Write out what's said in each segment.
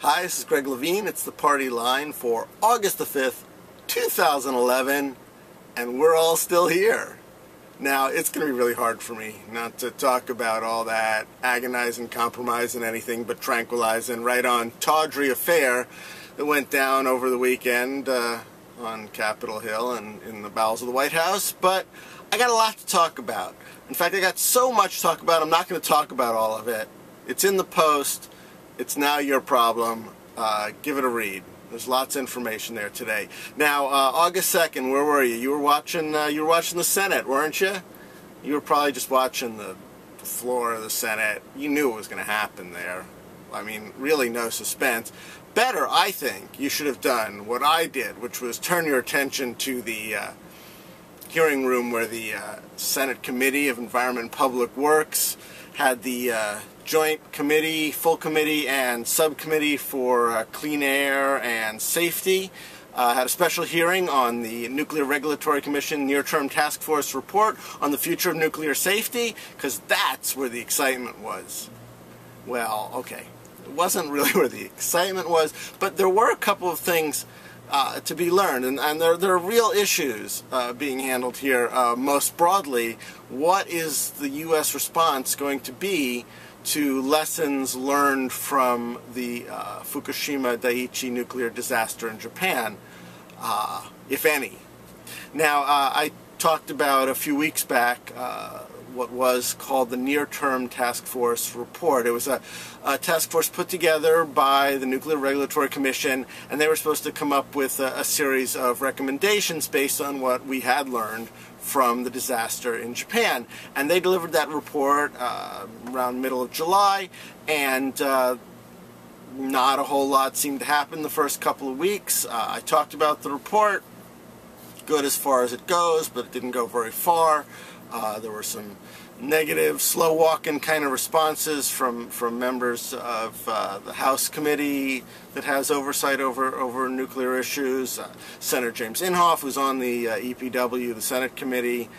Hi, this is Greg Levine. It's the party line for August the 5th, 2011, and we're all still here. Now, it's going to be really hard for me not to talk about all that agonizing, compromising, anything but tranquilizing, right on tawdry affair that went down over the weekend on Capitol Hill and in the bowels of the White House, but I got a lot to talk about. In fact, I got so much to talk about, I'm not going to talk about all of it. It's in the Post. It's now your problem. Give it a read. There's lots of information there today. Now, August 2nd, where were you? You were watching the Senate, weren't you? You were probably just watching the floor of the Senate. You knew what was going to happen there. I mean, really no suspense. Better, I think, you should have done what I did, which was turn your attention to the hearing room where the Senate Committee of Environment and Public Works had the joint committee, full committee, and subcommittee for clean air and safety. Had a special hearing on the Nuclear Regulatory Commission near-term task force report on the future of nuclear safety, because that's where the excitement was. Well, okay, it wasn't really where the excitement was, but there were a couple of things to be learned, and there are real issues being handled here. Most broadly, what is the U.S. response going to be to lessons learned from the Fukushima Daiichi nuclear disaster in Japan, if any? Now, I talked about a few weeks back what was called the Near-Term Task Force Report. It was a task force put together by the Nuclear Regulatory Commission, and they were supposed to come up with a series of recommendations based on what we had learned from the disaster in Japan. And they delivered that report around middle of July, and not a whole lot seemed to happen the first couple of weeks. I talked about the report, good as far as it goes, but it didn't go very far. There were some negative, slow-walking kind of responses from members of the House committee that has oversight over nuclear issues. Senator James Inhofe, who's on the EPW, the Senate committee,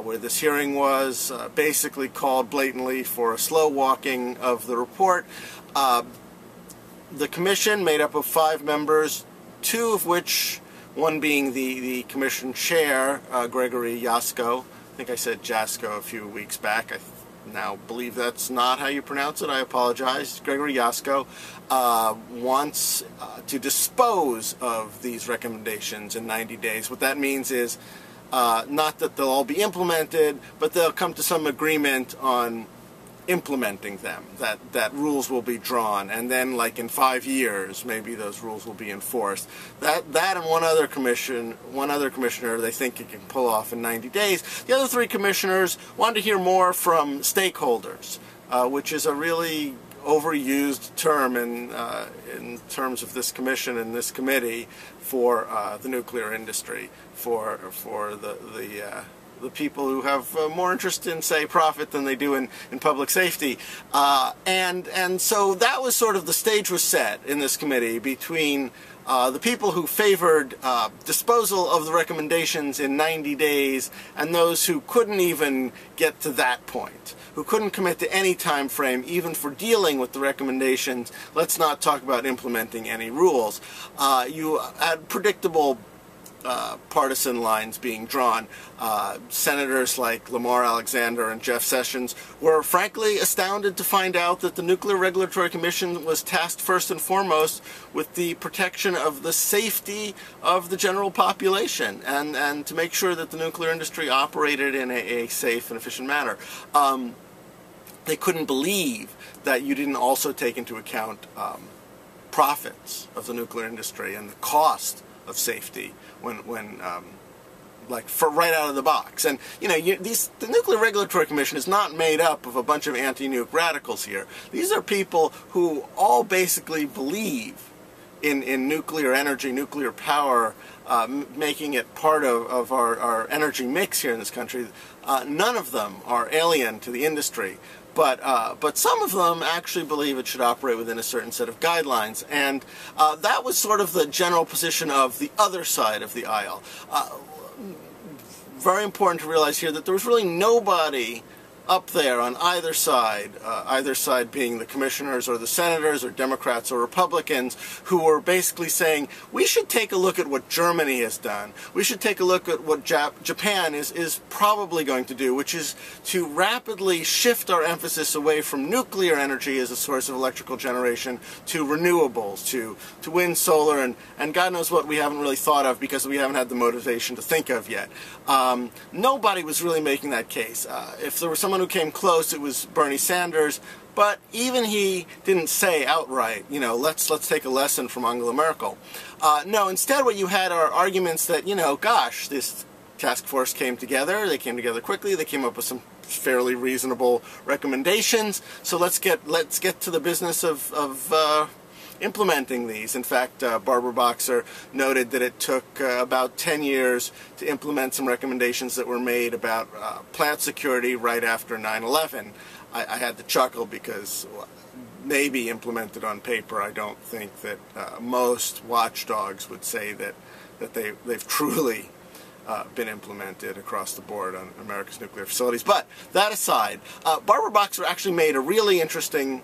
where this hearing was, basically called blatantly for a slow-walking of the report. The commission, made up of 5 members, 2 of which, one being the commission chair, Gregory Jaczko. I think I said Jaczko a few weeks back. I now believe that's not how you pronounce it. I apologize. Gregory Jaczko wants to dispose of these recommendations in 90 days. What that means is not that they'll all be implemented, but they'll come to some agreement on implementing them, that rules will be drawn, and then like in 5 years maybe those rules will be enforced. That and one other commissioner they think it can pull off in 90 days. The other 3 commissioners want to hear more from stakeholders, which is a really overused term in terms of this commission and this committee for the nuclear industry, for the people who have more interest in, say, profit than they do in public safety. And so that was sort of the stage was set in this committee between the people who favored disposal of the recommendations in 90 days and those who couldn't even get to that point, who couldn't commit to any time frame even for dealing with the recommendations. Let's not talk about implementing any rules. You had predictable partisan lines being drawn. Senators like Lamar Alexander and Jeff Sessions were frankly astounded to find out that the Nuclear Regulatory Commission was tasked first and foremost with the protection of the safety of the general population and to make sure that the nuclear industry operated in a safe and efficient manner. They couldn't believe that you didn't also take into account profits of the nuclear industry and the cost of safety when like for right out of the box. And you know, the Nuclear Regulatory Commission is not made up of a bunch of anti-nuke radicals here. These are people who all basically believe in nuclear energy, nuclear power, making it part of our energy mix here in this country. None of them are alien to the industry. But some of them actually believe it should operate within a certain set of guidelines, and that was sort of the general position of the other side of the aisle. Very important to realize here that there was really nobody up there on either side being the commissioners or the senators or Democrats or Republicans, who were basically saying, we should take a look at what Germany has done. We should take a look at what Japan is probably going to do, which is to rapidly shift our emphasis away from nuclear energy as a source of electrical generation to renewables, to wind, solar, and God knows what we haven't really thought of because we haven't had the motivation to think of yet. Nobody was really making that case. If there was someone who came close, it was Bernie Sanders, but even he didn't say outright, you know, let's take a lesson from Angela Merkel. No, instead what you had are arguments that, you know, gosh, this task force came together, they came together quickly, they came up with some fairly reasonable recommendations, so let's get to the business of implementing these. In fact, Barbara Boxer noted that it took about 10 years to implement some recommendations that were made about plant security right after 9/11. I had to chuckle because maybe implemented on paper, I don't think that most watchdogs would say that they've truly been implemented across the board on America's nuclear facilities. But that aside, Barbara Boxer actually made a really interesting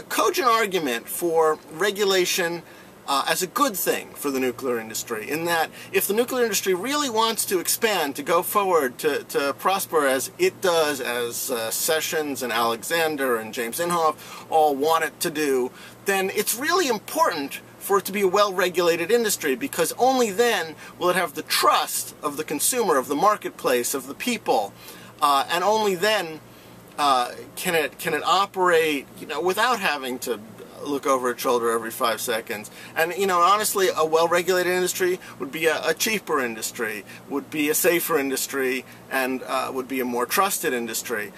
cogent argument for regulation as a good thing for the nuclear industry, in that if the nuclear industry really wants to expand, to go forward, to prosper as it does, as Sessions and Alexander and James Inhofe all want it to do, then it's really important for it to be a well-regulated industry, because only then will it have the trust of the consumer, of the marketplace, of the people, and only then can it operate, you know, without having to look over its shoulder every 5 seconds. And, you know, honestly, a well-regulated industry would be a cheaper industry, would be a safer industry, and would be a more trusted industry.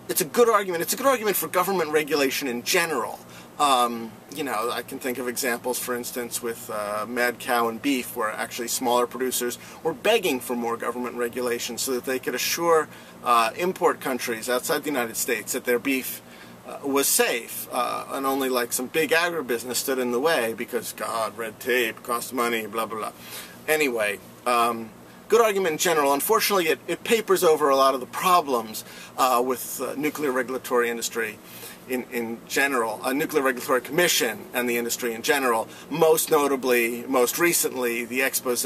It's a good argument. It's a good argument for government regulation in general. You know, I can think of examples, for instance, with mad cow and beef, where actually smaller producers were begging for more government regulation so that they could assure import countries outside the United States that their beef was safe, and only like some big agribusiness stood in the way because, God, red tape, costs money, blah, blah, blah. Anyway, good argument in general. Unfortunately, it papers over a lot of the problems with nuclear regulatory industry in general, a Nuclear Regulatory Commission and the industry in general, most notably, most recently, the expose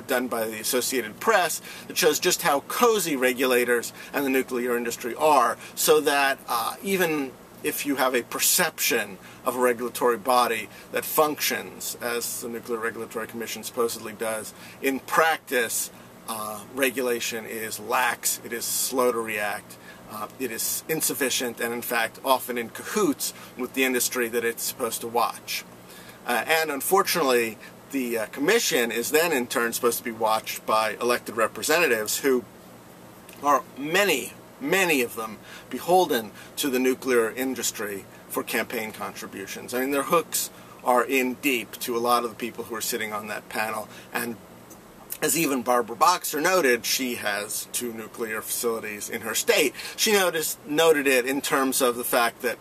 done by the Associated Press that shows just how cozy regulators and the nuclear industry are, so that even if you have a perception of a regulatory body that functions as the Nuclear Regulatory Commission supposedly does, in practice, regulation is lax, it is slow to react, it is insufficient, and in fact often in cahoots with the industry that it's supposed to watch. And unfortunately, the Commission is then in turn supposed to be watched by elected representatives who are many of them beholden to the nuclear industry for campaign contributions. I mean, their hooks are in deep to a lot of the people who are sitting on that panel, and as even Barbara Boxer noted, she has 2 nuclear facilities in her state. She noted it in terms of the fact that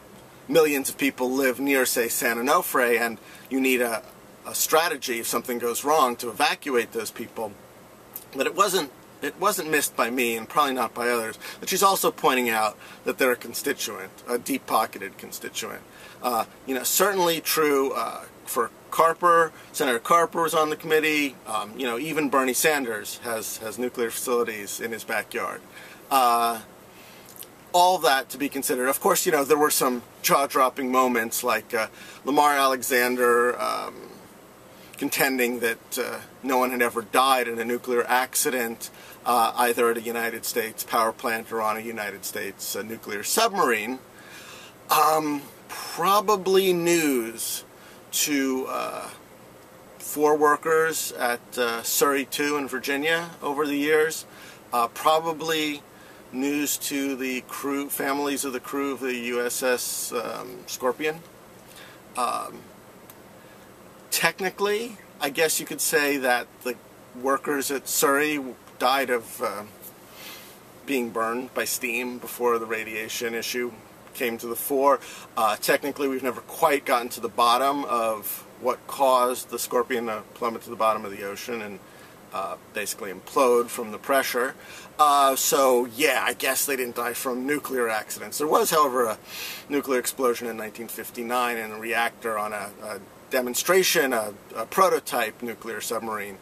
millions of people live near, say, San Onofre, and you need a strategy if something goes wrong to evacuate those people. But it wasn't missed by me, and probably not by others, that she's also pointing out that they're a constituent, a deep-pocketed constituent. You know, certainly true for Carper. Senator Carper was on the committee. You know, even Bernie Sanders has nuclear facilities in his backyard. All that to be considered. Of course, you know, there were some jaw-dropping moments, like Lamar Alexander contending that no one had ever died in a nuclear accident, either at a United States power plant or on a United States nuclear submarine. Probably news to 4 workers at Surrey 2 in Virginia over the years. Probably news to the crew, families of the crew of the USS Scorpion. Technically, I guess you could say that the workers at Surrey died of being burned by steam before the radiation issue came to the fore. Technically, we've never quite gotten to the bottom of what caused the Scorpion to plummet to the bottom of the ocean, and basically implode from the pressure. So yeah, I guess they didn't die from nuclear accidents. There was, however, a nuclear explosion in 1959 in a reactor on a demonstration, a prototype nuclear submarine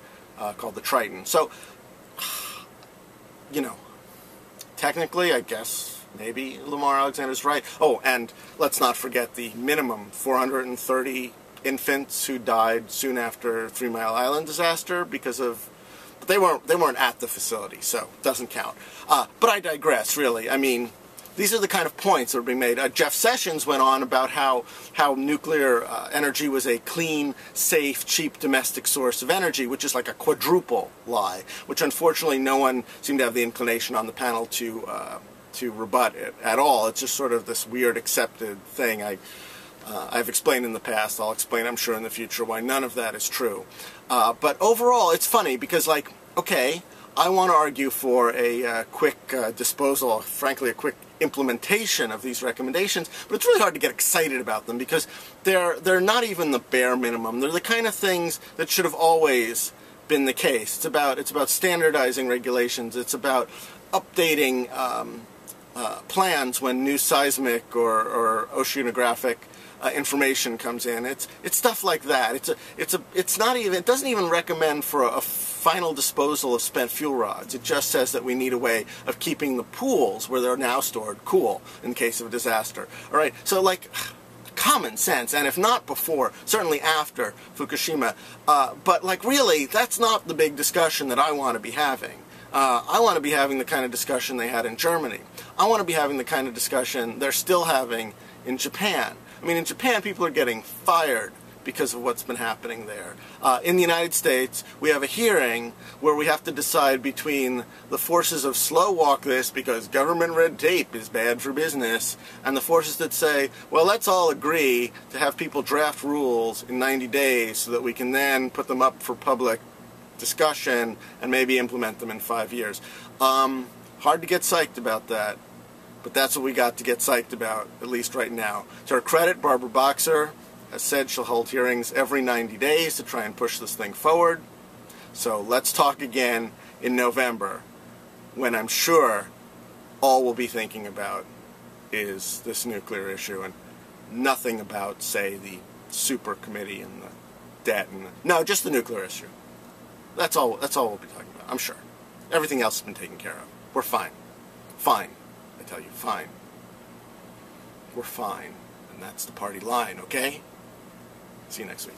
called the Triton. So, you know, technically, I guess maybe Lamar Alexander's right. Oh, and let's not forget the minimum 430 infants who died soon after 3 Mile Island disaster because of, but they weren't at the facility, so it doesn't count. But I digress, really. I mean, these are the kind of points that are being made. Jeff Sessions went on about how nuclear energy was a clean, safe, cheap domestic source of energy, which is like a quadruple lie, which unfortunately no one seemed to have the inclination on the panel to rebut it at all. It's just sort of this weird accepted thing. I've explained in the past, I'll explain I'm sure in the future why none of that is true. But overall, it's funny because, like, okay, I want to argue for a quick disposal, frankly a quick implementation of these recommendations, but it's really hard to get excited about them because they're not even the bare minimum. They're the kind of things that should have always been the case. It's about standardizing regulations. It's about updating plans when new seismic or oceanographic information comes in. It's stuff like that. It's not even, it doesn't even recommend for a final disposal of spent fuel rods. It just says that we need a way of keeping the pools where they're now stored cool in case of a disaster. All right, so like common sense, and if not before, certainly after Fukushima. But like really, that's not the big discussion that I want to be having. I want to be having the kind of discussion they had in Germany. I want to be having the kind of discussion they're still having in Japan. I mean, in Japan, people are getting fired because of what's been happening there. In the United States, we have a hearing where we have to decide between the forces of slow walk this because government red tape is bad for business, and the forces that say, well, let's all agree to have people draft rules in 90 days so that we can then put them up for public discussion and maybe implement them in 5 years. Hard to get psyched about that, but that's what we got to get psyched about, at least right now. To her credit, Barbara Boxer has said she'll hold hearings every 90 days to try and push this thing forward. So let's talk again in November, when I'm sure all we'll be thinking about is this nuclear issue and nothing about, say, the super committee and the debt and no, just the nuclear issue. That's all we'll be talking about, I'm sure. Everything else has been taken care of. We're fine. Fine. I tell you, fine. We're fine. And that's the party line, okay? See you next week.